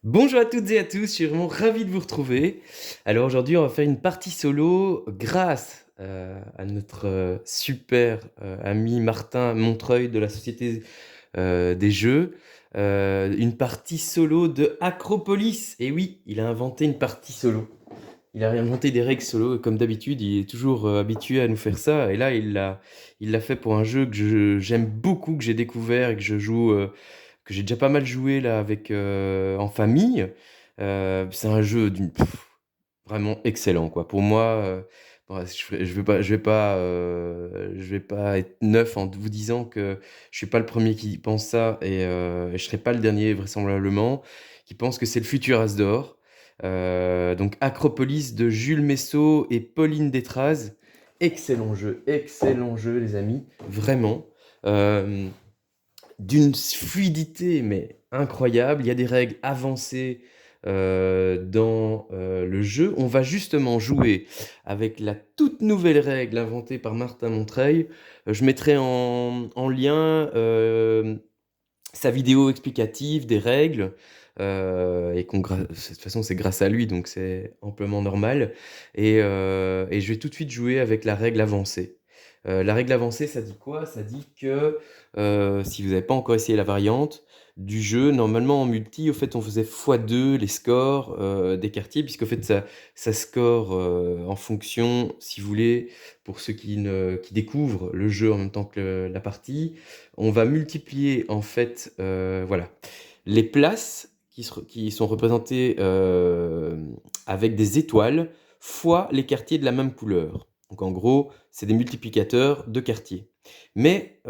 Bonjour à toutes et à tous, je suis vraiment ravi de vous retrouver. Alors aujourd'hui, on va faire une partie solo grâce à notre super ami Martin Montreuil de la Société des Jeux. Une partie solo de Acropolis. Et oui, il a inventé une partie solo. Il a inventé des règles solo et comme d'habitude, il est toujours habitué à nous faire ça. Et là, il l'a fait pour un jeu que j'aime beaucoup, que j'ai découvert et que je joue, que j'ai déjà pas mal joué là avec en famille. C'est un jeu vraiment excellent quoi. Pour moi, bon, je vais pas être neuf en vous disant que je suis pas le premier qui pense ça et je serai pas le dernier vraisemblablement qui pense que c'est le futur As d'or. Donc Acropolis de Jules Messot et Pauline Détraz. Excellent jeu les amis, vraiment. Euh, D'une fluidité mais incroyable. Il y a des règles avancées dans le jeu. On va justement jouer avec la toute nouvelle règle inventée par Martin Montreuil. Je mettrai en lien sa vidéo explicative des règles. De toute façon, c'est grâce à lui, donc c'est amplement normal. Et je vais tout de suite jouer avec la règle avancée. La règle avancée, ça dit quoi? Ça dit que si vous n'avez pas encore essayé la variante du jeu, normalement en multi, au fait, on faisait x2 les scores des quartiers, puisqu'au fait, ça score en fonction, si vous voulez, pour ceux qui découvrent le jeu en même temps que la partie, on va multiplier en fait, voilà, les places qui sont représentées avec des étoiles fois les quartiers de la même couleur. Donc en gros, c'est des multiplicateurs de quartiers. Mais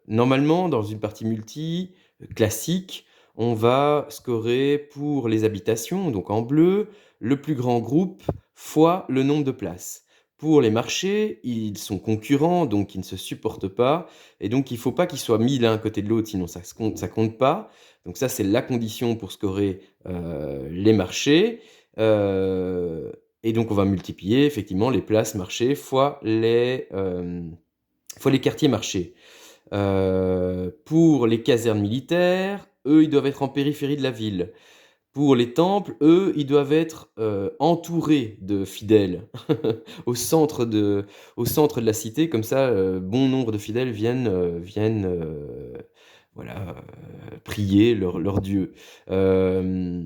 normalement, dans une partie multi classique, on va scorer pour les habitations, donc en bleu, le plus grand groupe fois le nombre de places. Pour les marchés, ils sont concurrents, donc ils ne se supportent pas, et donc il ne faut pas qu'ils soient mis l'un à côté de l'autre, sinon ça compte pas. Donc ça, c'est la condition pour scorer les marchés. Euh, et donc on va multiplier effectivement les places marchés fois les quartiers marchés. Pour les casernes militaires, eux, ils doivent être en périphérie de la ville. Pour les temples, eux, ils doivent être entourés de fidèles au centre au centre de la cité. Comme ça, bon nombre de fidèles viennent voilà, prier leur Dieu. Euh,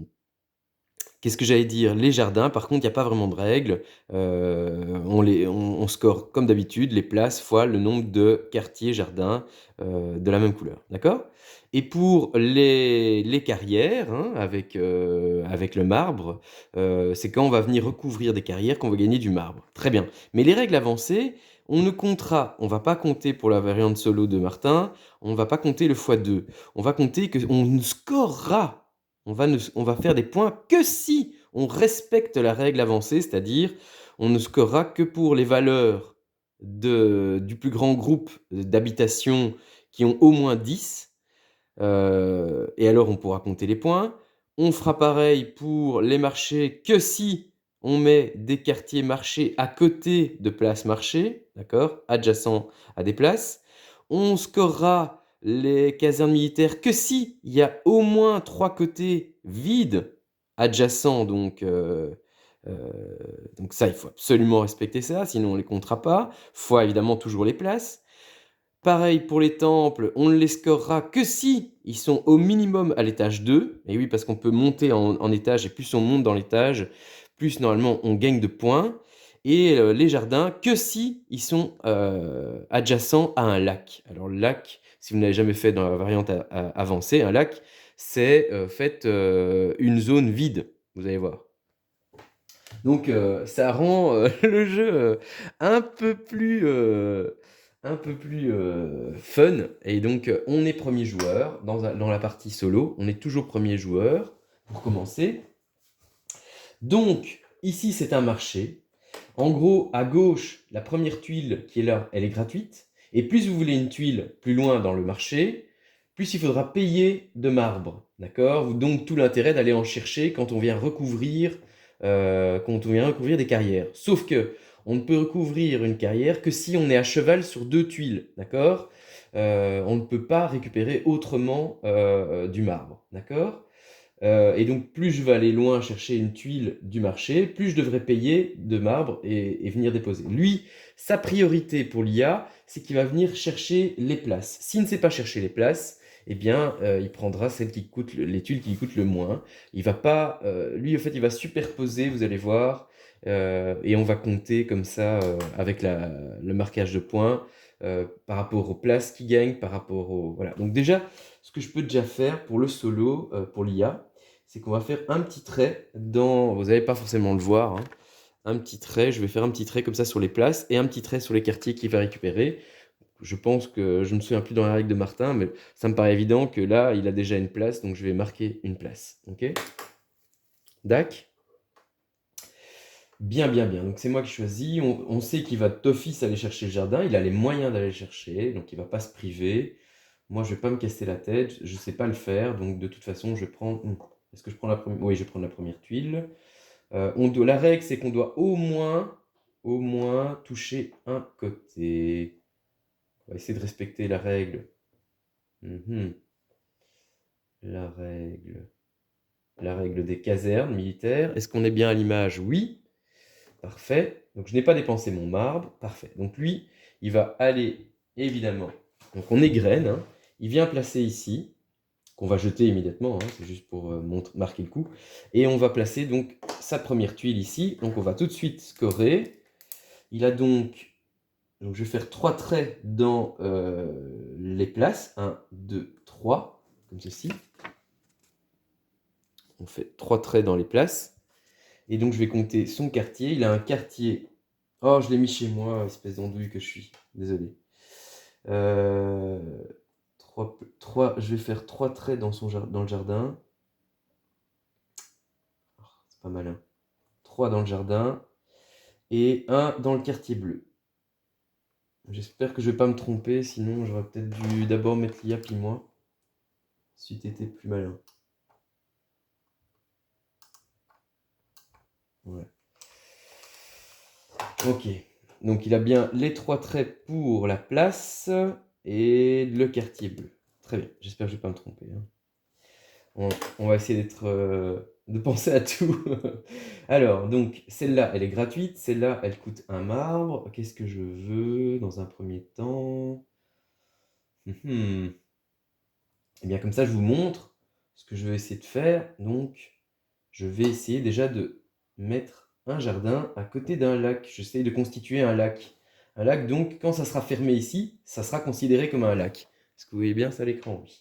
Qu'est-ce que j'allais dire? Les jardins, par contre, il n'y a pas vraiment de règles. On score comme d'habitude les places fois le nombre de quartiers jardins de la même couleur. D'accord? Et pour les carrières, hein, avec le marbre, c'est quand on va venir recouvrir des carrières qu'on va gagner du marbre. Très bien. Mais les règles avancées, on va pas compter pour la variante solo de Martin, on va pas compter le x2. On va compter que on scorera, on va faire des points que si on respecte la règle avancée, c'est-à-dire on ne scorera que pour les valeurs du plus grand groupe d'habitations qui ont au moins 10. Et alors on pourra compter les points. On fera pareil pour les marchés que si on met des quartiers marchés à côté de places marchés, d'accord, adjacents à des places. On scorera les casernes militaires que si il y a au moins 3 côtés vides adjacents, euh, donc ça, il faut absolument respecter ça, sinon on ne les comptera pas. Fois évidemment toujours les places. Pareil pour les temples, on ne les scorera que si ils sont au minimum à l'étage 2. Et oui, parce qu'on peut monter en étage, et plus on monte dans l'étage, plus normalement on gagne de points. Et les jardins, que si ils sont adjacents à un lac. Alors le lac, si vous n'avez jamais fait dans la variante avancée, un lac, c'est une zone vide, vous allez voir. Donc ça rend le jeu un peu plus fun. Et donc on est premier joueur dans la partie solo. On est toujours premier joueur pour commencer. Donc ici c'est un marché. En gros, à gauche, la première tuile qui est là, elle est gratuite. Et plus vous voulez une tuile plus loin dans le marché, plus il faudra payer de marbre. D'accord? Donc tout l'intérêt d'aller en chercher quand on vient recouvrir des carrières. Sauf que on ne peut recouvrir une carrière que si on est à cheval sur 2 tuiles. D'accord? On ne peut pas récupérer autrement du marbre. D'accord? Et donc plus je vais aller loin chercher une tuile du marché, plus je devrais payer de marbre et venir déposer. Lui, sa priorité pour l'IA, c'est qu'il va venir chercher les places. S'il ne sait pas chercher les places, eh bien, il prendra celles qui coûtent les tuiles qui coûtent le moins. Il va pas, lui, en fait, il va superposer, vous allez voir, et on va compter comme ça avec le marquage de points par rapport aux places qui gagnent, par rapport au... Voilà. Donc déjà, ce que je peux déjà faire pour le solo, pour l'IA, c'est qu'on va faire un petit trait dans... Vous n'allez pas forcément le voir, hein, un petit trait, je vais faire un petit trait comme ça sur les places et un petit trait sur les quartiers qu'il va récupérer. Je pense que je ne me souviens plus dans la règle de Martin, mais ça me paraît évident que là, il a déjà une place, donc je vais marquer une place. Ok? Dac? Bien, bien, bien. Donc c'est moi qui choisis. On sait qu'il va d'office aller chercher le jardin. Il a les moyens d'aller le chercher, donc il ne va pas se priver. Moi, je ne vais pas me casser la tête. Je ne sais pas le faire, donc de toute façon, je prends... Est-ce que je prends la première? Oui, je vais prendre la première tuile. La règle, c'est qu'on doit au moins toucher un côté. On va essayer de respecter la règle. Mhm. La règle. La règle des casernes militaires. Est-ce qu'on est bien à l'image? Oui. Parfait. Donc je n'ai pas dépensé mon marbre. Parfait. Donc lui, il va aller, évidemment. Donc on égrène, hein. Il vient placer ici, qu'on va jeter immédiatement, hein, c'est juste pour marquer le coup. Et on va placer donc sa première tuile ici. Donc on va tout de suite scorer. Il a donc je vais faire 3 traits dans les places. 1, 2, 3, comme ceci. On fait 3 traits dans les places. Et donc je vais compter son quartier. Il a un quartier... Oh, je l'ai mis chez moi, espèce d'andouille que je suis. Désolé. 3, je vais faire 3 traits dans le jardin. Oh, c'est pas malin. 3 dans le jardin. Et 1 dans le quartier bleu. J'espère que je vais pas me tromper, sinon j'aurais peut-être dû d'abord mettre l'IA puis moi. Si t'étais plus malin. Ouais. Ok. Donc il a bien les 3 traits pour la place et le quartier bleu. Très bien. J'espère que je vais pas me tromper, hein. On va essayer de penser à tout. Alors, donc, celle-là, elle est gratuite. Celle-là, elle coûte un marbre. Qu'est-ce que je veux dans un premier temps? Eh bien, comme ça, je vous montre ce que je vais essayer de faire. Donc, je vais essayer déjà de mettre un jardin à côté d'un lac. J'essaye de constituer un lac. Un lac, donc, quand ça sera fermé ici, ça sera considéré comme un lac. Est-ce que vous voyez bien ça à l'écran? Oui.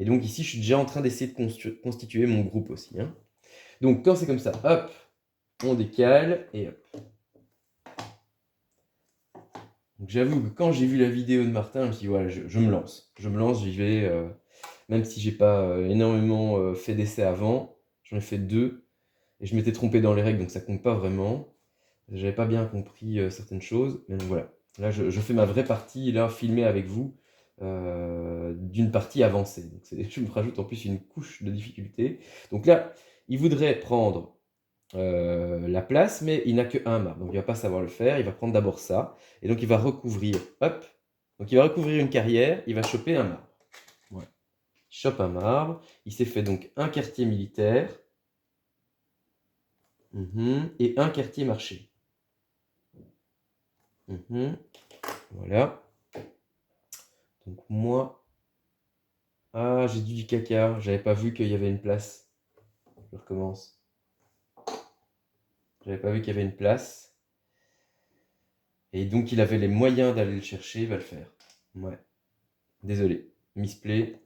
Et donc ici, je suis déjà en train d'essayer de constituer mon groupe aussi, hein. Donc quand c'est comme ça, hop, on décale et hop. Donc j'avoue que quand j'ai vu la vidéo de Martin, je me suis dit, voilà, je me lance. Je me lance, j'y vais. Même si j'ai pas énormément fait d'essais avant, j'en ai fait 2. Et je m'étais trompé dans les règles, donc ça compte pas vraiment. J'avais pas bien compris certaines choses. Mais donc voilà. Là, je fais ma vraie partie, là, filmée avec vous, d'une partie avancée. Donc je me rajoute en plus une couche de difficulté. Donc là, il voudrait prendre la place, mais il n'a que un marbre. Donc il va pas savoir le faire. Il va prendre d'abord ça. Et donc il va recouvrir. Hop. Donc il va recouvrir une carrière. Il va choper un marbre. Ouais. Il chope un marbre. Il s'est fait donc un quartier militaire. Et un quartier marché. Voilà. Donc moi... Ah, j'ai dit du caca. J'avais pas vu qu'il y avait une place. Je recommence. J'avais pas vu qu'il y avait une place. Et donc il avait les moyens d'aller le chercher. Il va le faire. Ouais. Désolé. Misplay.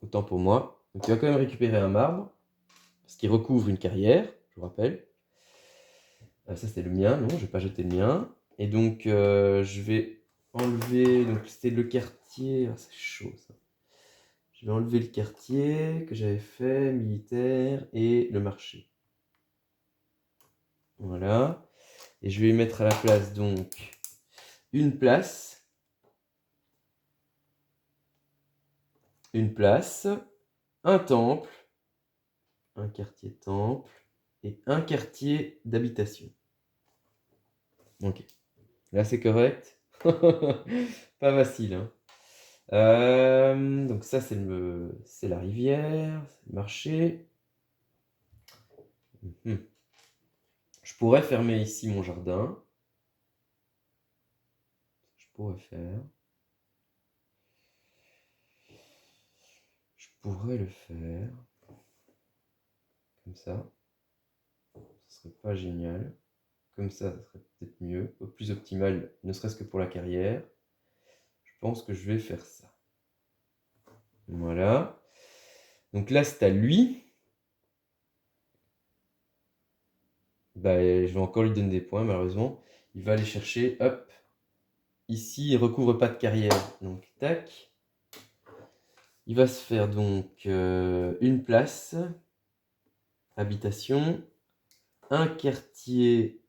Autant pour moi. Donc il va quand même récupérer un marbre. Parce qu'il recouvre une carrière. Je vous rappelle. Ça c'était le mien. Non, je vais pas jeter le mien. Et donc je vais enlever... Donc c'était le quartier... Ah, c'est chaud ça. Je vais enlever le quartier que j'avais fait, militaire, et le marché. Voilà. Et je vais mettre à la place donc une place, un temple, un quartier temple et un quartier d'habitation. Ok. Là c'est correct. Pas facile, hein. Donc ça c'est la rivière, c'est le marché. Mhm. Je pourrais fermer ici mon jardin. Je pourrais faire. Je pourrais le faire. Comme ça. Ce serait pas génial. Comme ça serait peut-être mieux. Au plus optimal, ne serait-ce que pour la carrière. Je pense que je vais faire ça. Voilà. Donc là, c'est à lui. Bah, je vais encore lui donner des points, malheureusement. Il va aller chercher, hop. Ici, il recouvre pas de carrière. Donc, tac. Il va se faire donc une place, habitation, un quartier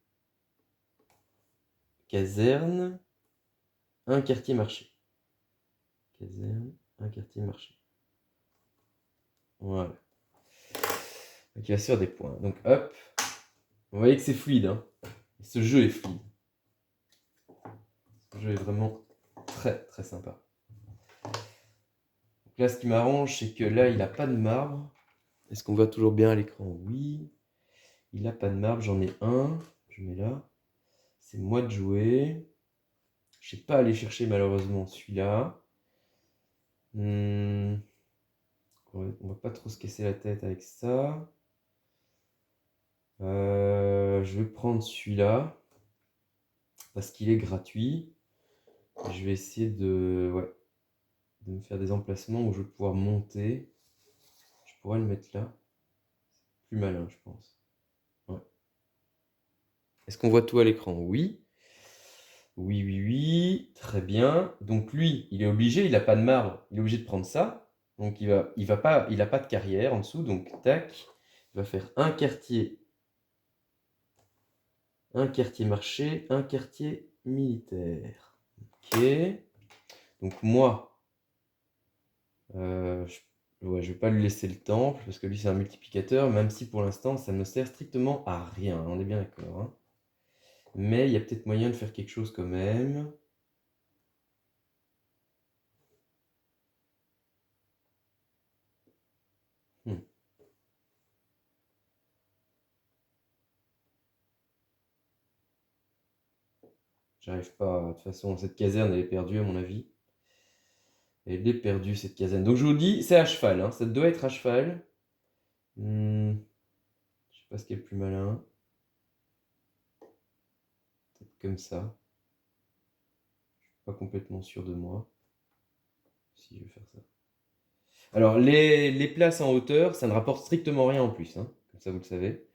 caserne, un quartier marché. Caserne, un quartier marché. Voilà. Donc, il va se faire des points. Donc, hop. Vous voyez que c'est fluide, hein. Ce jeu est fluide. Ce jeu est vraiment très, très sympa. Donc là, ce qui m'arrange, c'est que là, il n'a pas de marbre. Est-ce qu'on voit toujours bien à l'écran? Oui. Il n'a pas de marbre, j'en ai un. Je mets là. C'est moi de jouer. Je ne sais pas aller chercher malheureusement celui-là. On va pas trop se casser la tête avec ça. Je vais prendre celui-là. Parce qu'il est gratuit. Je vais essayer de me faire des emplacements où je vais pouvoir monter. Je pourrais le mettre là. Plus malin, je pense. Ouais. Est-ce qu'on voit tout à l'écran? Oui. Oui, oui, oui. Très bien. Donc lui, il est obligé, il n'a pas de marbre. Il est obligé de prendre ça. Donc il n'a pas de carrière en dessous. Donc tac. Il va faire un quartier marché, un quartier militaire. Ok. Donc moi, je vais pas lui laisser le temple parce que lui c'est un multiplicateur, même si pour l'instant ça ne sert strictement à rien. On est bien d'accord, hein. Mais il y a peut-être moyen de faire quelque chose quand même. Hmm. J'arrive pas. De toute façon, cette caserne elle est perdue à mon avis. Elle est perdue cette caserne. Donc je vous dis, c'est à cheval, hein. Ça doit être à cheval. Je sais pas ce qui est le plus malin. Peut-être comme ça. Pas complètement sûr de moi. Si je vais faire ça. Alors, les places en hauteur, ça ne rapporte strictement rien en plus, hein. Comme ça, vous le savez.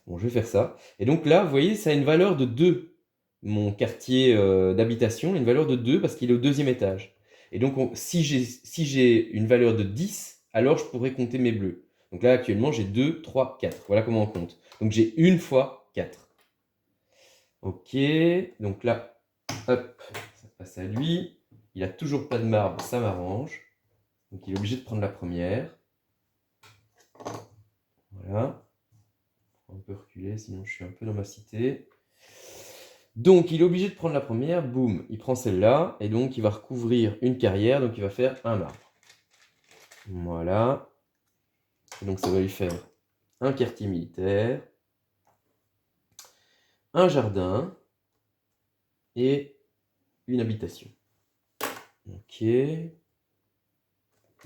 Bon, je vais faire ça. Et donc là, vous voyez, ça a une valeur de 2. Mon quartier d'habitation a une valeur de 2 parce qu'il est au deuxième étage. Et donc, si j'ai une valeur de 10, alors je pourrais compter mes bleus. Donc là, actuellement, j'ai 2, 3, 4. Voilà comment on compte. Donc j'ai une fois 4. Ok, donc là, hop, ça passe à lui. Il a toujours pas de marbre, ça m'arrange. Donc il est obligé de prendre la première. Voilà. On peut reculer, sinon je suis un peu dans ma cité. Donc il est obligé de prendre la première, boum, il prend celle-là, et donc il va recouvrir une carrière, donc il va faire un marbre. Voilà. Et donc ça va lui faire un quartier militaire, un jardin et une habitation. Ok.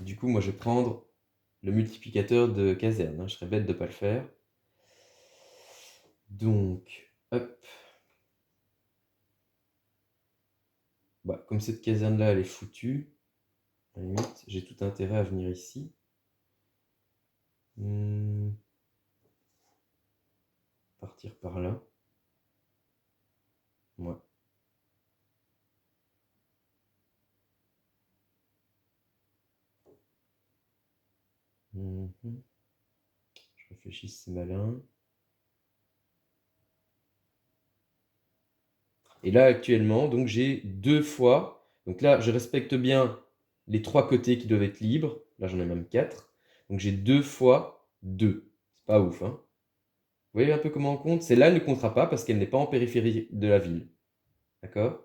Du coup, moi je vais prendre le multiplicateur de caserne, hein. Je serais bête de ne pas le faire. Donc, hop. Bah, comme cette caserne-là, elle est foutue, à la limite, j'ai tout intérêt à venir ici. Partir par là. Ouais. Je réfléchis si c'est malin. Et là, actuellement, donc j'ai 2 fois. Donc là, je respecte bien les 3 côtés qui doivent être libres. Là, j'en ai même 4. Donc j'ai 2 fois 2. C'est pas ouf, hein. Vous voyez un peu comment on compte? Celle-là, elle ne comptera pas parce qu'elle n'est pas en périphérie de la ville. D'accord?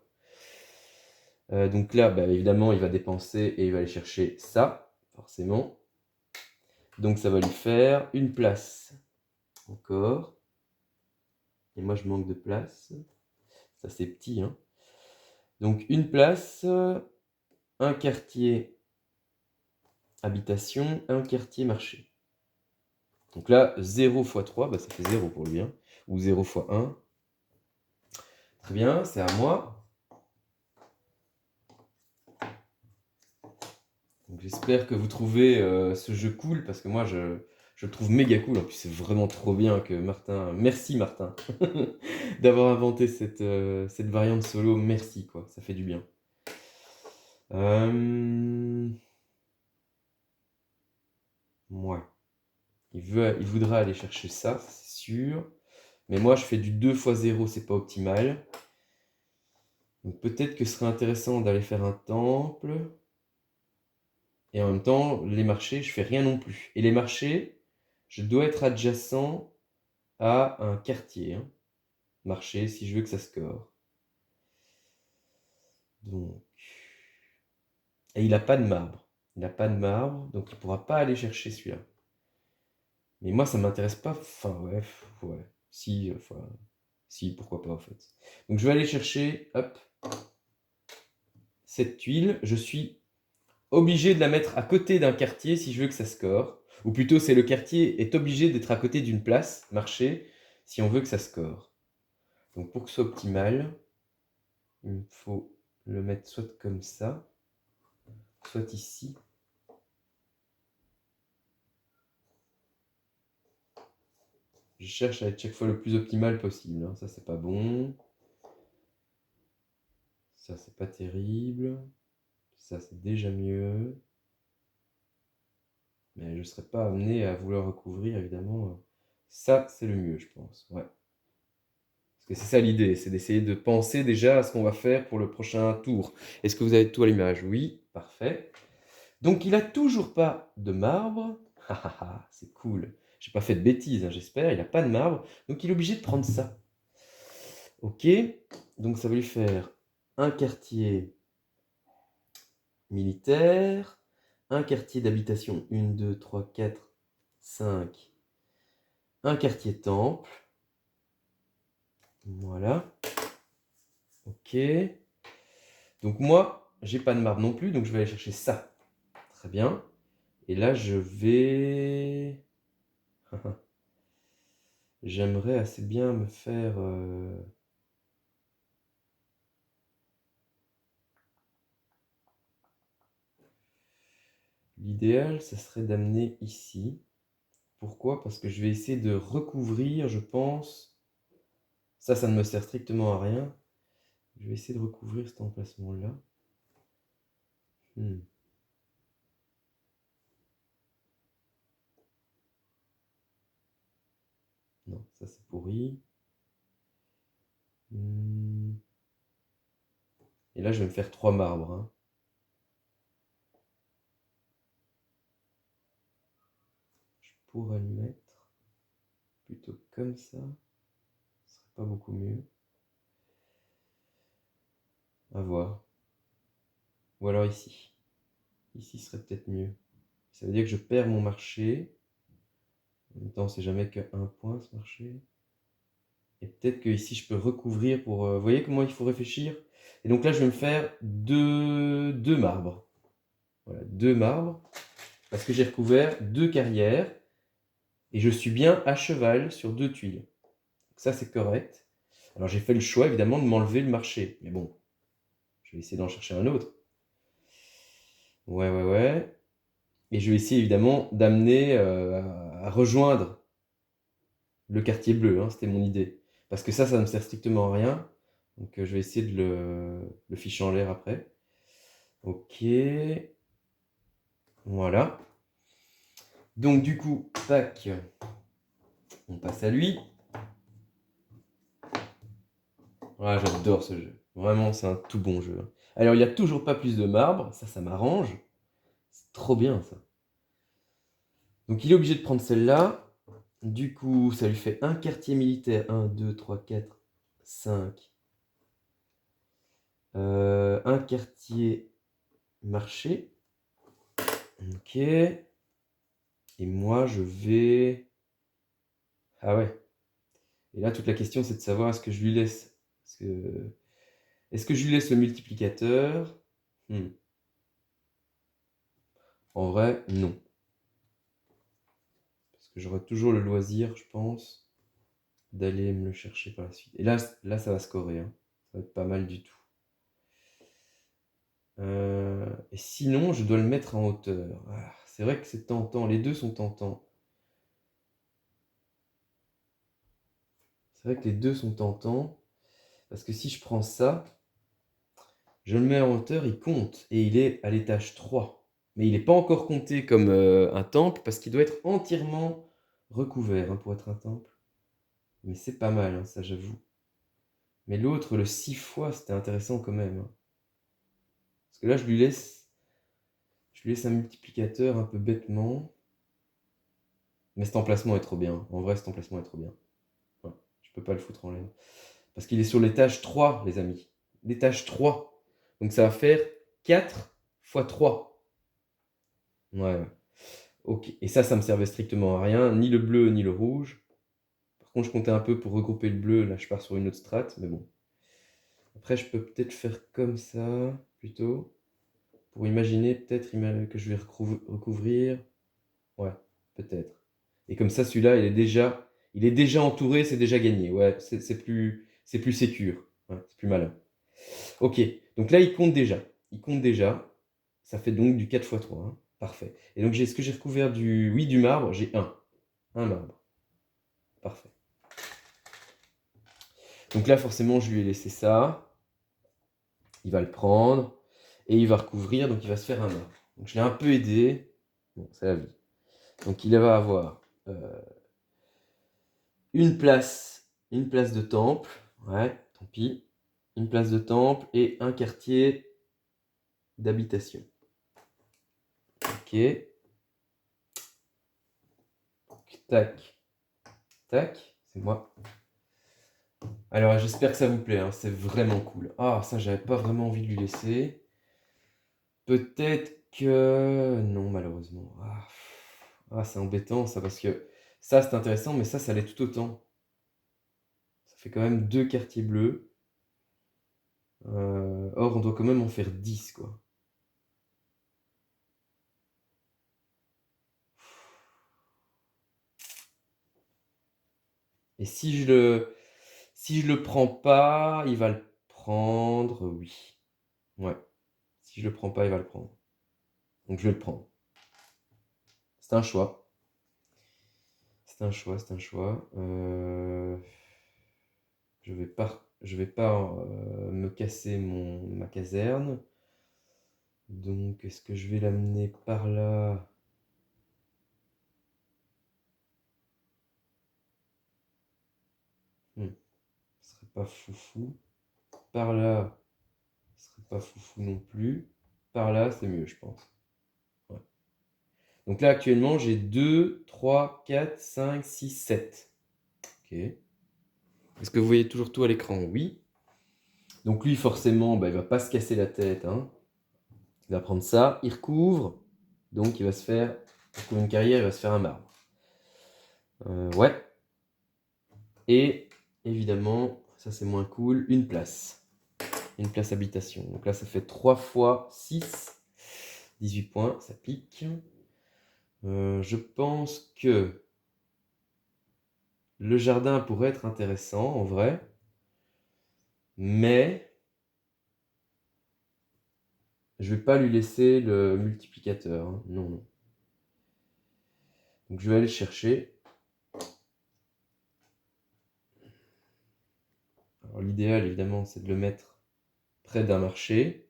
Donc là, bah, évidemment, il va dépenser et il va aller chercher ça, forcément. Donc ça va lui faire une place Encore. Et moi, je manque de place. Ça, c'est petit, hein. Donc, une place, un quartier habitation, un quartier marché. Donc là, 0 fois 3, bah, ça fait 0 pour lui, hein. Ou 0 fois 1. Très bien, c'est à moi. J'espère que vous trouvez ce jeu cool, parce que moi, je le trouve méga cool. En plus, c'est vraiment trop bien que Martin... Merci, Martin, d'avoir inventé cette variante solo. Merci, quoi. Ça fait du bien. Ouais. Il voudra aller chercher ça, c'est sûr. Mais moi, je fais du 2 fois 0, c'est pas optimal. Donc peut-être que ce serait intéressant d'aller faire un temple. Et en même temps, les marchés, je fais rien non plus. Et les marchés, je dois être adjacent à un quartier, hein. Marché, si je veux que ça score. Donc... Et il n'a pas de marbre. Il n'a pas de marbre, donc il ne pourra pas aller chercher celui-là. Mais moi, ça ne m'intéresse pas. Enfin, ouais, ouais. Si, enfin... Si, pourquoi pas, en fait. Donc je vais aller chercher, hop, cette tuile. Je suis obligé de la mettre à côté d'un quartier si je veux que ça score. Ou plutôt, c'est le quartier est obligé d'être à côté d'une place, marché, si on veut que ça score. Donc pour que ce soit optimal, il me faut le mettre soit comme ça, soit ici. Je cherche à être chaque fois le plus optimal possible, hein. Ça, c'est pas bon. Ça, c'est pas terrible. Ça, c'est déjà mieux. Mais je ne serais pas amené à vouloir recouvrir, évidemment. Ça, c'est le mieux, je pense. Ouais. Parce que c'est ça l'idée, c'est d'essayer de penser déjà à ce qu'on va faire pour le prochain tour. Est-ce que vous avez tout à l'image? Oui, parfait. Donc, il a toujours pas de marbre. Ah ah ah, c'est cool. J'ai pas fait de bêtises, hein, j'espère. Il n'a pas de marbre. Donc, il est obligé de prendre ça. Ok. Donc, ça va lui faire un quartier militaire, un quartier d'habitation, 1, 2, 3, 4, 5, un quartier temple. Voilà. Ok. Donc moi, j'ai pas de marbre non plus, donc je vais aller chercher ça. Très bien. Et là, je vais... J'aimerais assez bien me faire... L'idéal, ce serait d'amener ici. Pourquoi? Parce que je vais essayer de recouvrir, je pense... Ça ne me sert strictement à rien. Je vais essayer de recouvrir cet emplacement-là. Non, ça c'est pourri. Et là, je vais me faire 3 marbres, hein. Je pourrais le mettre plutôt comme ça. Ce serait pas beaucoup mieux. À voir. Ou alors ici. Ici serait peut-être mieux. Ça veut dire que je perds mon marché. En même temps, c'est jamais qu'un point ce marché. Et peut-être que ici je peux recouvrir pour... vous voyez comment il faut réfléchir? Et donc là, je vais me faire deux marbres. Voilà, 2 marbres. Parce que j'ai recouvert 2 carrières. Et je suis bien à cheval sur 2 tuiles. Donc ça, c'est correct. Alors j'ai fait le choix, évidemment, de m'enlever le marché. Mais bon, je vais essayer d'en chercher un autre. Ouais. Et je vais essayer, évidemment, d'amener à rejoindre le quartier bleu, hein, c'était mon idée. Parce que ça ne me sert strictement à rien. Donc je vais essayer de le ficher en l'air après. Ok. Voilà. Donc du coup, tac, on passe à lui. Ah, j'adore ce jeu. Vraiment, c'est un tout bon jeu. Alors, il n'y a toujours pas plus de marbre. Ça m'arrange. C'est trop bien, ça. Donc, il est obligé de prendre celle-là. Du coup, ça lui fait un quartier militaire. 1, 2, 3, 4, 5. Un quartier marché. Ok. Et moi, je vais... Ah ouais. Et là, toute la question, c'est de savoir est-ce que je lui laisse. Est-ce que je lui laisse le multiplicateur? En vrai, non. Parce que j'aurai toujours le loisir, je pense, d'aller me le chercher par la suite. Et là, ça va scorer, hein. Ça va être pas mal du tout. Et sinon, je dois le mettre en hauteur. Ah, c'est vrai que c'est tentant. Les deux sont tentants. C'est vrai que les deux sont tentants. Parce que si je prends ça, je le mets en hauteur, il compte. Et il est à l'étage 3. Mais il n'est pas encore compté comme un temple parce qu'il doit être entièrement recouvert, hein, pour être un temple. Mais c'est pas mal, hein, ça j'avoue. Mais l'autre, le 6 fois, c'était intéressant quand même, hein. Parce que là, je lui laisse un multiplicateur un peu bêtement. Mais cet emplacement est trop bien. En vrai, cet emplacement est trop bien. Ouais, je peux pas le foutre en l'air. Parce qu'il est sur l'étage 3, les amis. L'étage 3. Donc ça va faire 4 fois 3. Ouais, ouais. Ok. Et ça me servait strictement à rien. Ni le bleu, ni le rouge. Par contre, je comptais un peu pour regrouper le bleu. Là, je pars sur une autre strate. Mais bon. Après, je peux peut-être faire comme ça, plutôt. Pour imaginer peut-être que je vais recouvrir. Ouais, peut-être. Et comme ça, celui-là, il est déjà entouré, c'est déjà gagné. Ouais, c'est plus sécure. Ouais, c'est plus malin. Ok, donc là, il compte déjà. Il compte déjà. Ça fait donc du 4 x 3, hein. Parfait. Et donc, est-ce que j'ai recouvert du marbre? J'ai un. Un marbre. Parfait. Donc là, forcément, je lui ai laissé ça. Il va le prendre. Et il va recouvrir, donc il va se faire un marbre. Donc je l'ai un peu aidé. Bon, c'est la vie. Donc il va avoir une place de temple. Ouais, tant pis. Une place de temple et un quartier d'habitation. Ok. Tac. Tac. C'est moi. Alors j'espère que ça vous plaît, hein. C'est vraiment cool. Ah, ça, j'avais pas vraiment envie de lui laisser. Peut-être que... Non, malheureusement. Ah, c'est embêtant ça, parce que ça, c'est intéressant, mais ça l'est tout autant. Ça fait quand même 2 quartiers bleus. Or, on doit quand même en faire 10, quoi. Et si je le prends pas, il va le prendre, oui. Ouais. Si je le prends pas, il va le prendre. Donc je vais le prendre. C'est un choix. C'est un choix, c'est un choix. Je vais pas me casser ma caserne. Donc, est-ce que je vais l'amener par là? Ce serait pas foufou. Par là, ce serait pas foufou non plus. Par là, c'est mieux, je pense. Ouais. Donc là, actuellement, j'ai 2, 3, 4, 5, 6, 7. Ok. Est-ce que vous voyez toujours tout à l'écran? Oui. Donc lui, forcément, bah, il va pas se casser la tête, hein. Il va prendre ça, il recouvre. Donc il va se faire, pour une carrière, il va se faire un marbre. Ouais. Et évidemment, ça c'est moins cool, une place. Une place habitation. Donc là, ça fait 3 fois 6. 18 points, ça pique. Je pense que le jardin pourrait être intéressant, en vrai. Mais je vais pas lui laisser le multiplicateur, hein. Non, non. Donc je vais aller le chercher. Alors l'idéal, évidemment, c'est de le mettre près d'un marché.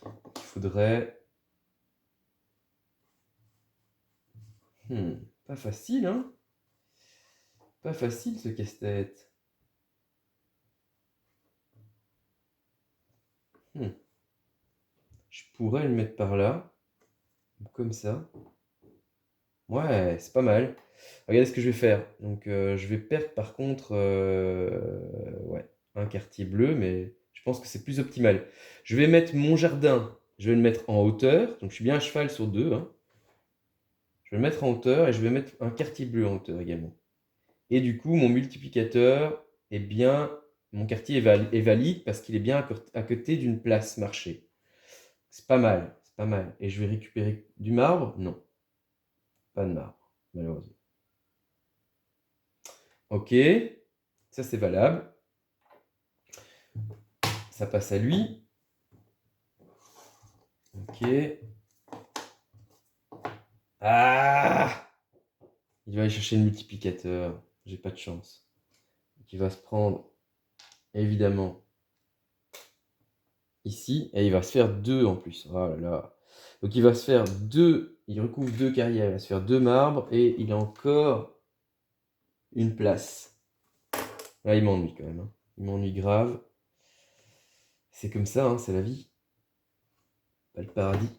Il faudrait... pas facile, hein? Pas facile, ce casse-tête. Je pourrais le mettre par là. Comme ça. Ouais, c'est pas mal. Regardez ce que je vais faire. Donc, je vais perdre par contre ouais, un quartier bleu, mais je pense que c'est plus optimal. Je vais mettre mon jardin, je vais le mettre en hauteur. Donc, je suis bien à cheval sur 2, hein. Je vais le mettre en hauteur et je vais mettre un quartier bleu en hauteur également. Et du coup, mon multiplicateur est bien, mon quartier est valide parce qu'il est bien à côté d'une place marché. C'est pas mal, c'est pas mal. Et je vais récupérer du marbre? Non, pas de marbre, malheureusement. Ok, ça c'est valable. Ça passe à lui. Ok. Ah! Il va aller chercher le multiplicateur. J'ai pas de chance. Donc il va se prendre, évidemment, ici. Et il va se faire 2 en plus. Oh là là. Donc il va se faire 2. Il recouvre 2 carrières. Il va se faire 2 marbres. Et il a encore une place. Là, il m'ennuie quand même, hein. Il m'ennuie grave. C'est comme ça, hein, c'est la vie. Pas le paradis.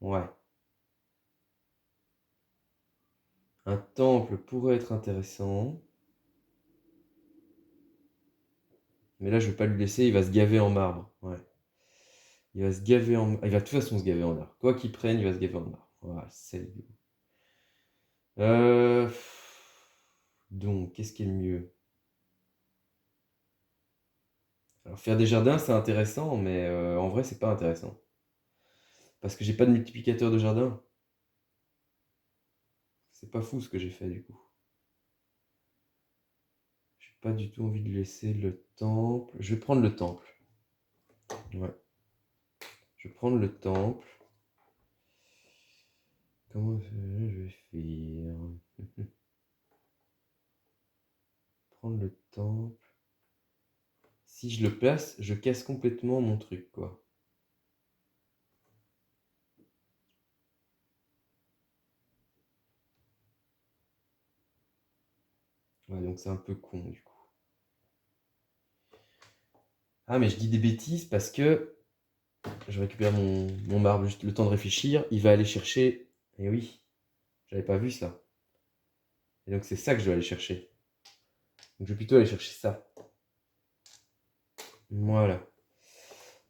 Ouais. Un temple pourrait être intéressant. Mais là, je vais pas lui laisser, il va se gaver en marbre. Ouais. Il va se gaver en... Il va de toute façon se gaver en marbre. Quoi qu'il prenne, il va se gaver en marbre. Voilà, c'est... Euh... Donc, qu'est-ce qui est le mieux? Alors, faire des jardins, c'est intéressant, mais en vrai, c'est pas intéressant. Parce que j'ai pas de multiplicateur de jardin. C'est pas fou ce que j'ai fait, du coup. J'ai pas du tout envie de laisser le temple. Je vais prendre le temple. Ouais. Je vais prendre le temple. Comment je vais faire? Prendre le temple. Si je le place, je casse complètement mon truc, quoi. Ouais, donc c'est un peu con, du coup. Ah, mais je dis des bêtises parce que je récupère mon marbre, juste le temps de réfléchir. Il va aller chercher... Eh oui, j'avais pas vu ça. Et donc c'est ça que je dois aller chercher. Donc je vais plutôt aller chercher ça. Voilà.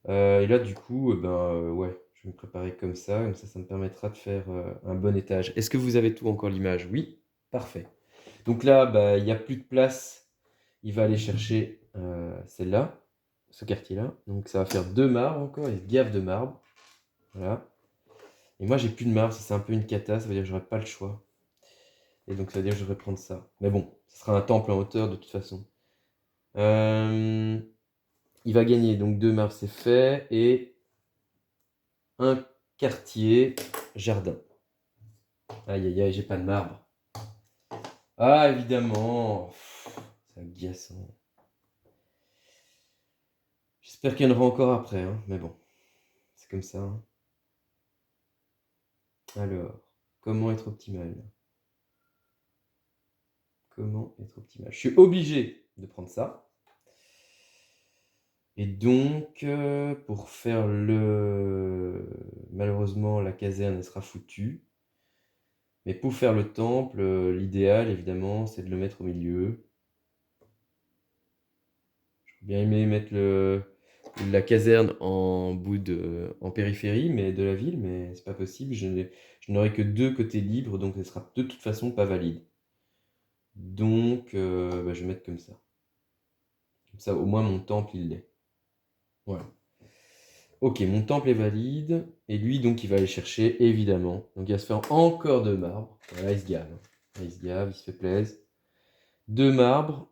Et là, du coup, ouais, je vais me préparer comme ça me permettra de faire un bon étage. Est-ce que vous avez tout encore l'image? Oui, parfait. Donc là, bah, il n'y a plus de place. Il va aller chercher celle-là, ce quartier-là. Donc ça va faire 2 marbres encore, il se gave de marbre. Voilà. Et moi, j'ai plus de marbre, ça c'est un peu une cata, ça veut dire que j'aurai pas le choix. Et donc ça veut dire que je devrais prendre ça. Mais bon, ce sera un temple en hauteur de toute façon. Il va gagner, donc 2 marbres c'est fait, et un quartier jardin. Aïe aïe aïe, j'ai pas de marbre. Ah évidemment, c'est agaçant. J'espère qu'il y en aura encore après, hein, mais bon, c'est comme ça, hein. Alors, comment être optimal? Comment être optimal? Je suis obligé de prendre ça. Et donc, pour faire le... Malheureusement, la caserne, elle sera foutue. Mais pour faire le temple, l'idéal, évidemment, c'est de le mettre au milieu. J'aurais bien aimé mettre la caserne en périphérie de la ville, mais c'est pas possible. Je n'aurai que 2 côtés libres, donc ce sera de toute façon pas valide. Donc, je vais mettre comme ça. Comme ça, au moins, mon temple, il l'est. Voilà. Ok, mon temple est valide. Et lui, donc, il va aller chercher, évidemment. Donc, il va se faire encore 2 marbres. Voilà, il se gave, hein. Là, il se gave, il se fait plaisir. 2 marbres.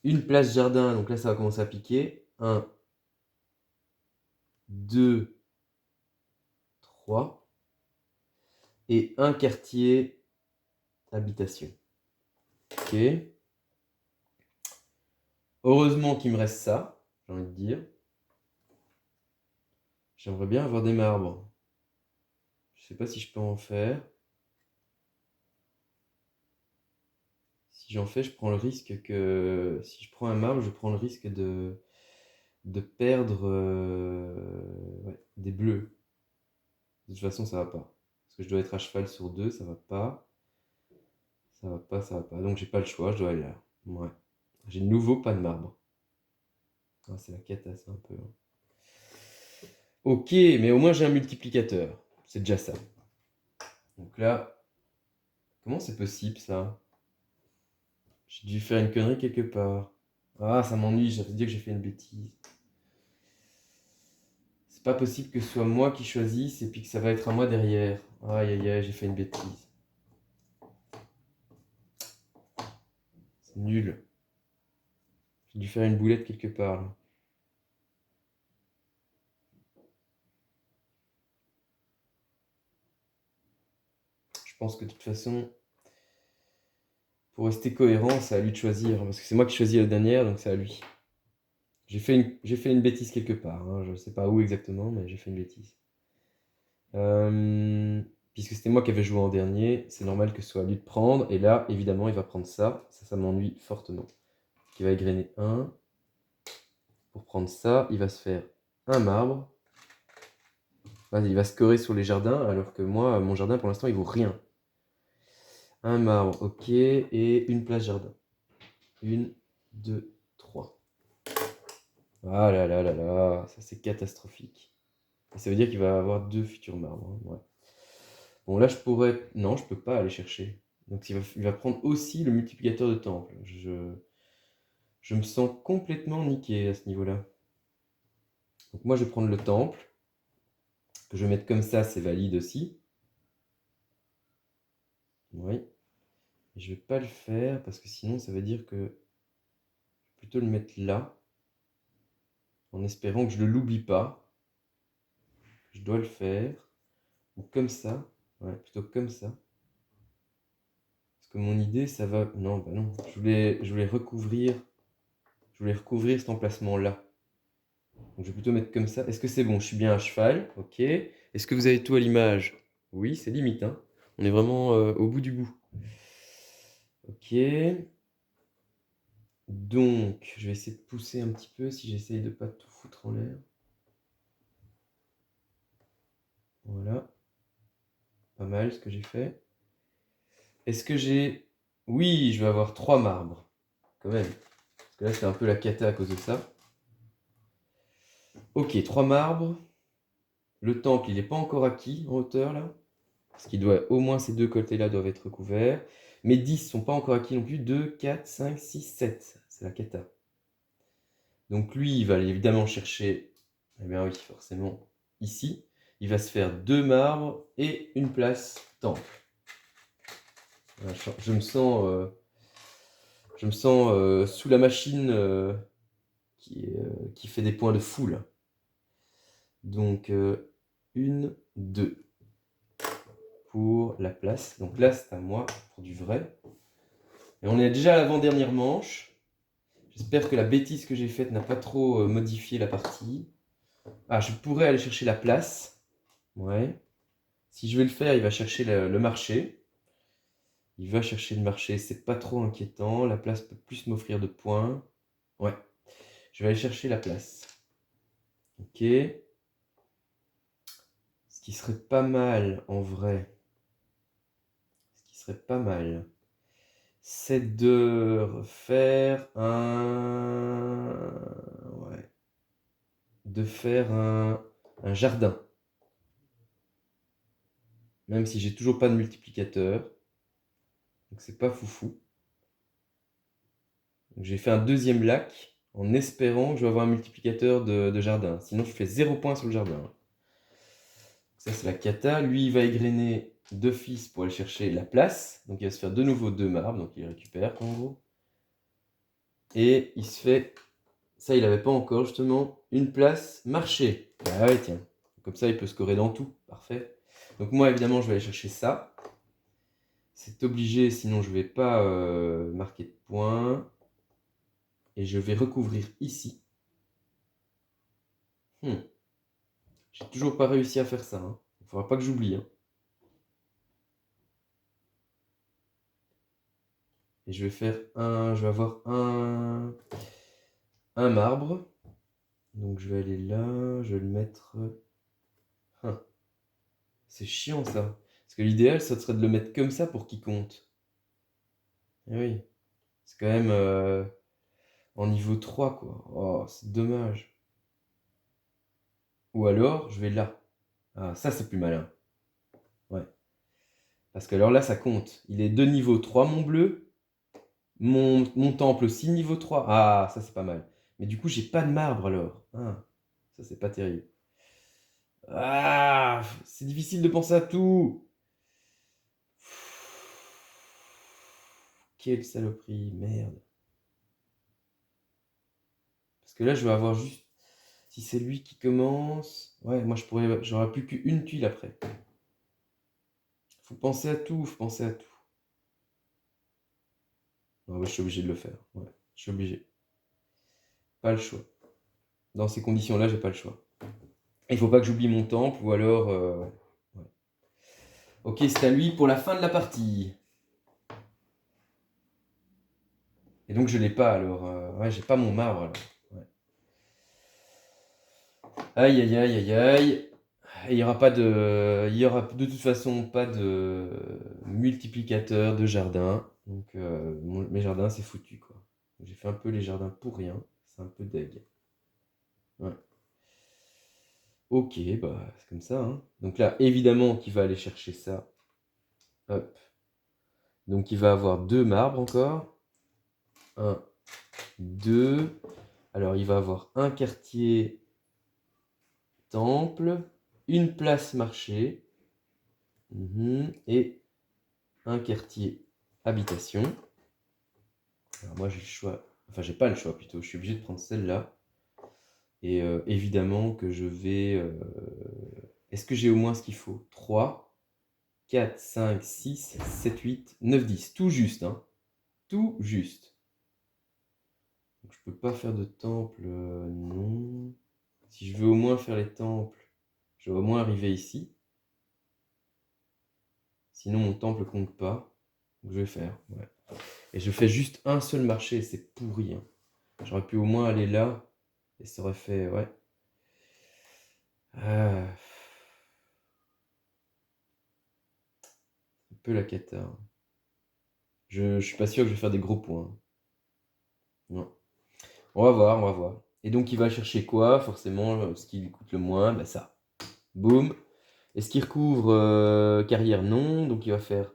Une place jardin. Donc là, ça va commencer à piquer. 1, 2, 3. Et un quartier habitation. Ok. Heureusement qu'il me reste ça, j'ai envie de dire. J'aimerais bien avoir des marbres. Je sais pas si je peux en faire. Si j'en fais, je prends le risque que... Si je prends un marbre, je prends le risque de perdre ouais, des bleus. De toute façon, ça va pas. Parce que je dois être à cheval sur 2, ça va pas. Ça va pas, ça va pas. Donc j'ai pas le choix, je dois aller là. Ouais. J'ai de nouveau pas de marbre. Ah, c'est la cata, ça un peu, hein. Ok, mais au moins j'ai un multiplicateur. C'est déjà ça. Donc là, comment c'est possible ça? J'ai dû faire une connerie quelque part. Ah, ça m'ennuie, j'avais dit que j'ai fait une bêtise. C'est pas possible que ce soit moi qui choisisse et puis que ça va être à moi derrière. Aïe aïe aïe, j'ai fait une bêtise. C'est nul. J'ai dû faire une boulette quelque part là. Je pense que de toute façon, pour rester cohérent, c'est à lui de choisir. Parce que c'est moi qui choisis la dernière, donc c'est à lui. J'ai fait une bêtise quelque part, hein. Je sais pas où exactement, mais j'ai fait une bêtise. Puisque c'était moi qui avais joué en dernier, c'est normal que ce soit à lui de prendre. Et là, évidemment, il va prendre ça. Ça m'ennuie fortement. Il va égrener un. Pour prendre ça, il va se faire un marbre. Vas-y, il va scorer sur les jardins, alors que moi, mon jardin, pour l'instant, il vaut rien. Un marbre, ok, et une place jardin. Une, deux, trois. Ah là là là là, ça c'est catastrophique. Et ça veut dire qu'il va avoir deux futurs marbres, hein, ouais. Bon, là, je pourrais... Non, je peux pas aller chercher. Donc, il va prendre aussi le multiplicateur de temple. Je me sens complètement niqué à ce niveau-là. Donc, moi, je vais prendre le temple. Que je vais mettre comme ça, c'est valide aussi. Oui. Je vais pas le faire parce que sinon, ça veut dire que je vais plutôt le mettre là. En espérant que je ne l'oublie pas. Je dois le faire. Ou comme ça. Ouais, plutôt comme ça. Parce que mon idée, ça va... Non, bah non. Je voulais recouvrir cet emplacement-là. Donc je vais plutôt mettre comme ça. Est-ce que c'est bon? Je suis bien à cheval. Ok. Est-ce que vous avez tout à l'image? Oui, c'est limite, hein. On est vraiment au bout du bout. Ok. Donc, je vais essayer de pousser un petit peu si j'essaye de pas tout foutre en l'air. Voilà. Pas mal ce que j'ai fait. Est-ce que j'ai... Oui, je vais avoir 3 marbres. Quand même. Parce que là, c'est un peu la cata à cause de ça. Ok, 3 marbres. Le temple, il n'est pas encore acquis en hauteur, là. Parce qu'il doit... Au moins, ces deux côtés-là doivent être couverts. Mes 10 sont pas encore acquis non plus. 2, 4, 5, 6, 7. C'est la cata. Donc lui, il va évidemment chercher... Eh bien oui, forcément, ici. Il va se faire 2 marbres et une place temple. Voilà, je me sens sous la machine qui fait des points de foule. Donc, 1, 2 pour la place. Donc là, c'est à moi pour du vrai. Et on est déjà à l'avant-dernière manche. J'espère que la bêtise que j'ai faite n'a pas trop modifié la partie. Ah, je pourrais aller chercher la place. Ouais. Si je vais le faire, il va chercher le marché. Il va chercher le marché, c'est pas trop inquiétant. La place peut plus m'offrir de points. Ouais. Je vais aller chercher la place. Ok. Ce qui serait pas mal en vrai. Ce qui serait pas mal. C'est de faire un... Ouais. De faire un jardin. Même si j'ai toujours pas de multiplicateur. Donc c'est pas foufou. Donc j'ai fait un deuxième lac en espérant que je vais avoir un multiplicateur de jardin. Sinon je fais 0 points sur le jardin. Ça c'est la cata. Lui il va égrener d'office pour aller chercher la place. Donc il va se faire de nouveau 2 marbres. Donc il récupère en gros. Et il se fait... Ça, il n'avait pas encore, justement, une place marché. Ah ouais, tiens. Comme ça, il peut scorer dans tout. Parfait. Donc moi, évidemment, je vais aller chercher ça. C'est obligé, sinon je ne vais pas marquer de points. Et je vais recouvrir ici. J'ai toujours pas réussi à faire ça, hein. Il ne faudra pas que j'oublie, hein. Et je vais faire un... Je vais avoir un marbre. Donc je vais aller là. Je vais le mettre... C'est chiant, ça. Parce que l'idéal, ça serait de le mettre comme ça pour qu'il compte. Eh oui. C'est quand même en niveau 3, quoi. Oh, c'est dommage. Ou alors, je vais là. Ah, ça, c'est plus malin. Ouais. Parce que alors là, ça compte. Il est de niveau 3, mon bleu. Mon temple aussi, niveau 3. Ah, ça, c'est pas mal. Mais du coup, j'ai pas de marbre, alors. Ah, ça, c'est pas terrible. Ah, c'est difficile de penser à tout. Quelle saloperie, merde. Parce que là, je vais avoir juste... Si c'est lui qui commence... Ouais, moi, j'aurai plus qu'une tuile après. Faut penser à tout, faut penser à tout. Non, ouais, je suis obligé de le faire. Ouais, je suis obligé. Pas le choix. Dans ces conditions-là, j'ai pas le choix. Il faut pas que j'oublie mon temple, ou alors... ouais. Ok, c'est à lui pour la fin de la partie. Et donc, je l'ai pas, alors... ouais, j'ai pas mon marbre, alors. Ouais. Aïe, aïe, aïe, aïe, aïe. Et il y aura pas de... Il y aura de toute façon pas de multiplicateur de jardin. Donc, mes jardins, c'est foutu, quoi. J'ai fait un peu les jardins pour rien. C'est un peu deg. Ouais. Ok, bah, c'est comme ça, hein. Donc là, évidemment qu'il va aller chercher ça. Hop. Donc il va avoir 2 marbres encore. 1, 2. Alors il va avoir un quartier temple, une place marché, et un quartier habitation. Alors moi j'ai le choix, enfin j'ai pas le choix plutôt, je suis obligé de prendre celle-là. Et évidemment que je vais... Est-ce que j'ai au moins ce qu'il faut? 3, 4, 5, 6, 7, 8, 9, 10. Tout juste, hein. Tout juste. Donc, je peux pas faire de temple, non. Si je veux au moins faire les temples, je vais au moins arriver ici. Sinon, mon temple compte pas. Donc, je vais faire, ouais. Et je fais juste un seul marché, c'est pourri, hein. J'aurais pu au moins aller là, et ça aurait fait, ouais. Ah, un peu la cata, hein. Je suis pas sûr que je vais faire des gros points, hein. Non. On va voir, on va voir. Et donc, il va chercher quoi? Forcément, ce qui lui coûte le moins, bah ça. Boum. Est-ce qu'il recouvre carrière? Non. Donc, il va faire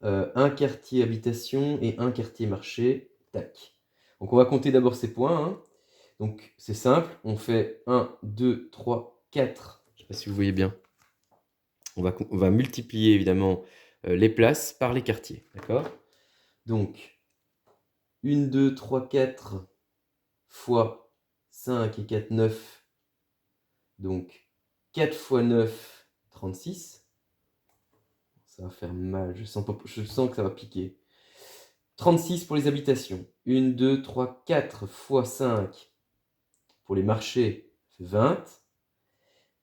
un quartier habitation et un quartier marché. Tac. Donc, on va compter d'abord ces points, hein. Donc, c'est simple. On fait 1, 2, 3, 4. Je ne sais pas si vous voyez bien. On va multiplier, évidemment, les places par les quartiers. D'accord? Donc, 1, 2, 3, 4 fois 5 et 4, 9. Donc, 4 fois 9, 36. Ça va faire mal, je sens que ça va piquer. 36 pour les habitations. 1, 2, 3, 4 fois 5 pour les marchés, ça fait 20.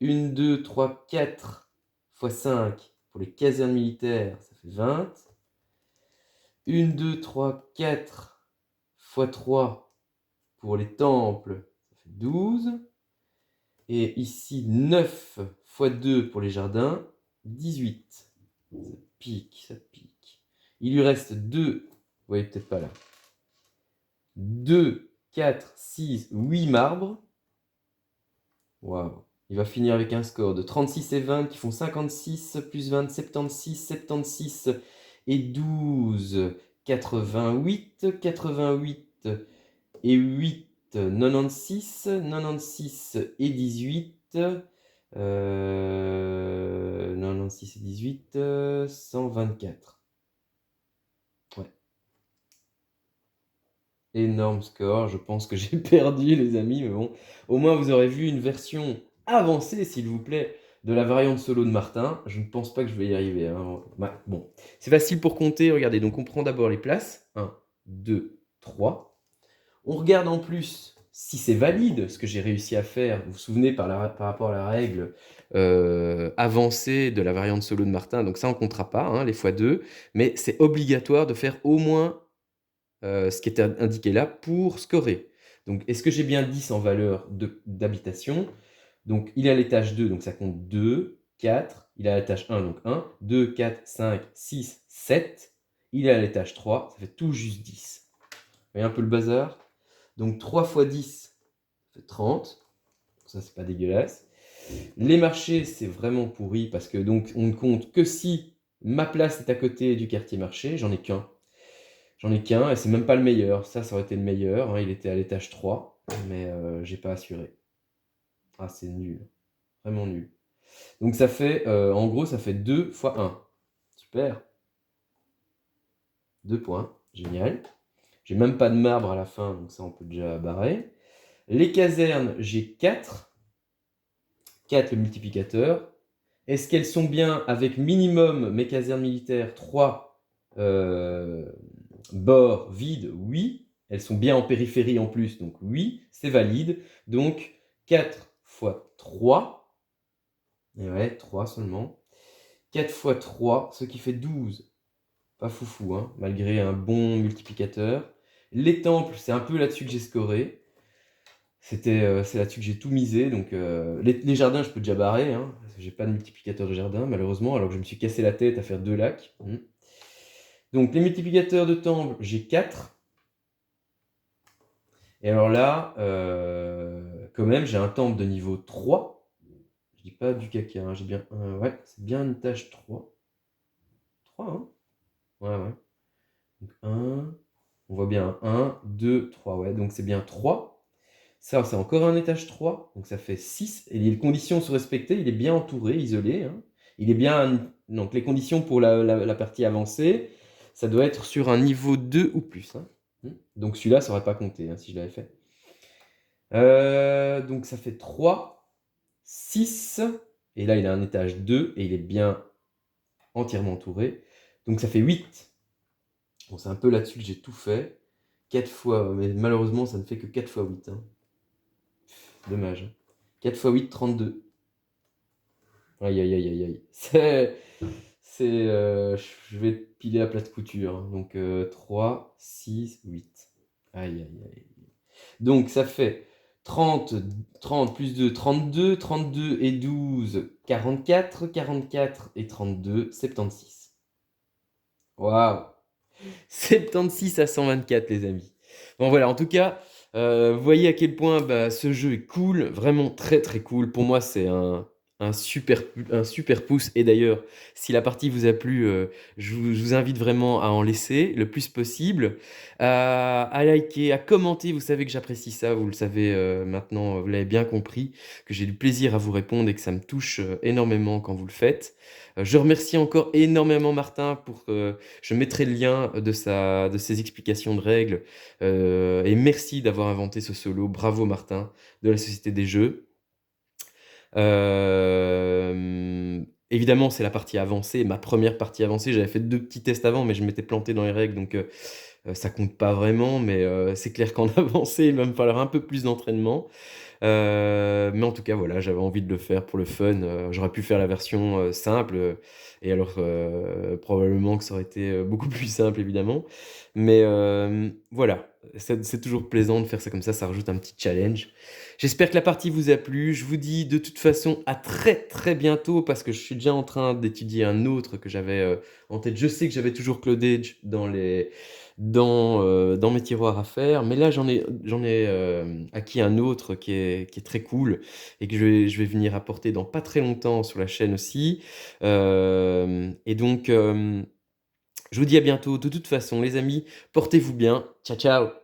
1, 2, 3, 4 fois 5 pour les casernes militaires, ça fait 20. 1, 2, 3, 4 fois 3 pour les temples, ça fait 12. Et ici, 9 fois 2 pour les jardins, 18. Ça pique, ça pique. Il lui reste 2, vous voyez peut-être pas là. 2, 4, 6, 8 marbres. Waouh. Il va finir avec un score de 36 et 20 qui font 56 plus 20, 76, 76 et 12, 88, 88 et 8, 96, 96 et 18, 96 et 18, 124. Ouais. Énorme score, je pense que j'ai perdu les amis, mais bon, au moins vous aurez vu une version avancée, s'il vous plaît, de la variante solo de Martin. Je ne pense pas que je vais y arriver, hein. Bah, bon, c'est facile pour compter, regardez, donc on prend d'abord les places, 1, 2, 3. On regarde en plus si c'est valide, ce que j'ai réussi à faire, vous vous souvenez par rapport à la règle avancée de la variante solo de Martin, donc ça on ne comptera pas, hein, les x2, mais c'est obligatoire de faire au moins ce qui est indiqué là pour scorer. Donc, est-ce que j'ai bien 10 en valeur d'habitation? Donc, il est à l'étage 2, donc ça compte 2, 4. Il est à l'étage 1, donc 1, 2, 4, 5, 6, 7. Il est à l'étage 3, ça fait tout juste 10. Vous voyez un peu le bazar? Donc, 3 fois 10, ça fait 30. Ça, c'est pas dégueulasse. Les marchés, c'est vraiment pourri parce que donc on ne compte que si ma place est à côté du quartier marché, j'en ai qu'un. J'en ai qu'un et c'est même pas le meilleur. Ça aurait été le meilleur, hein, il était à l'étage 3, mais j'ai pas assuré. Ah, c'est nul, vraiment nul. Donc ça fait, en gros, ça fait 2 fois 1. Super, 2 points, génial. J'ai même pas de marbre à la fin, donc ça on peut déjà barrer. Les casernes, j'ai 4. 4 le multiplicateur. Est-ce qu'elles sont bien avec minimum mes casernes militaires 3 bords vides? Oui. Elles sont bien en périphérie en plus, donc oui, c'est valide. Donc 4 fois 3. Et ouais, 3 seulement. 4 fois 3, ce qui fait 12. Pas foufou, hein, malgré un bon multiplicateur. Les temples, c'est un peu là-dessus que j'ai scoré. C'est là-dessus que j'ai tout misé. Donc, les jardins, je peux déjà barrer, hein, parce que j'ai pas de multiplicateur de jardin, malheureusement, alors que je me suis cassé la tête à faire 2 lacs. Donc, les multiplicateurs de temples, j'ai 4. Et alors là, quand même, j'ai un temple de niveau 3. Je dis pas du caca, hein, j'ai bien. Ouais, c'est bien une étage 3. 3, hein? Ouais, ouais. Donc 1, on voit bien 1, 2, 3, ouais, donc c'est bien 3. Ça, c'est encore un étage 3, donc ça fait 6. Et les conditions sont respectées, il est bien entouré, isolé, hein. Il est bien. Donc les conditions pour la partie avancée, ça doit être sur un niveau 2 ou plus, hein. Donc celui-là, ça aurait pas compté, hein, si je l'avais fait. Donc ça fait 3, 6. Et là, il a un étage 2 et il est bien entièrement entouré. Donc ça fait 8. Bon, c'est un peu là-dessus que j'ai tout fait. 4 fois, mais malheureusement, ça ne fait que 4 fois 8, hein. Dommage. 4 fois 8, 32. Aïe, aïe, aïe, aïe, aïe. Je vais piler à plat de couture, hein. Donc 3, 6, 8. Aïe, aïe, aïe. Donc ça fait 30, 30 plus 2, 32, 32 et 12, 44, 44 et 32, 76. Waouh! 76 à 124, les amis. Bon, voilà, en tout cas, vous voyez à quel point bah, ce jeu est cool, vraiment très très cool. Pour moi, c'est un super pouce. Et d'ailleurs, si la partie vous a plu, je vous invite vraiment à en laisser le plus possible, à liker, à commenter. Vous savez que j'apprécie ça, vous le savez maintenant, vous l'avez bien compris, que j'ai du plaisir à vous répondre et que ça me touche énormément quand vous le faites. Je remercie encore énormément Martin pour je mettrai le lien de ses explications de règles. Et merci d'avoir inventé ce solo. Bravo Martin, de la Société des Jeux. Évidemment, c'est la partie avancée, ma première partie avancée. J'avais fait 2 petits tests avant, mais je m'étais planté dans les règles, donc ça compte pas vraiment. Mais c'est clair qu'en avancée, il va me falloir un peu plus d'entraînement. Mais en tout cas, voilà, j'avais envie de le faire pour le fun. J'aurais pu faire la version simple, et alors probablement que ça aurait été beaucoup plus simple, évidemment. Mais voilà, c'est toujours plaisant de faire ça comme ça rajoute un petit challenge. J'espère que la partie vous a plu. Je vous dis de toute façon à très très bientôt parce que je suis déjà en train d'étudier un autre que j'avais en tête. Je sais que j'avais toujours Cloud Edge dans mes tiroirs à faire, mais là j'en ai acquis un autre qui est très cool et que je vais venir apporter dans pas très longtemps sur la chaîne aussi. Et donc je vous dis à bientôt. De toute façon, les amis, portez-vous bien. Ciao, ciao.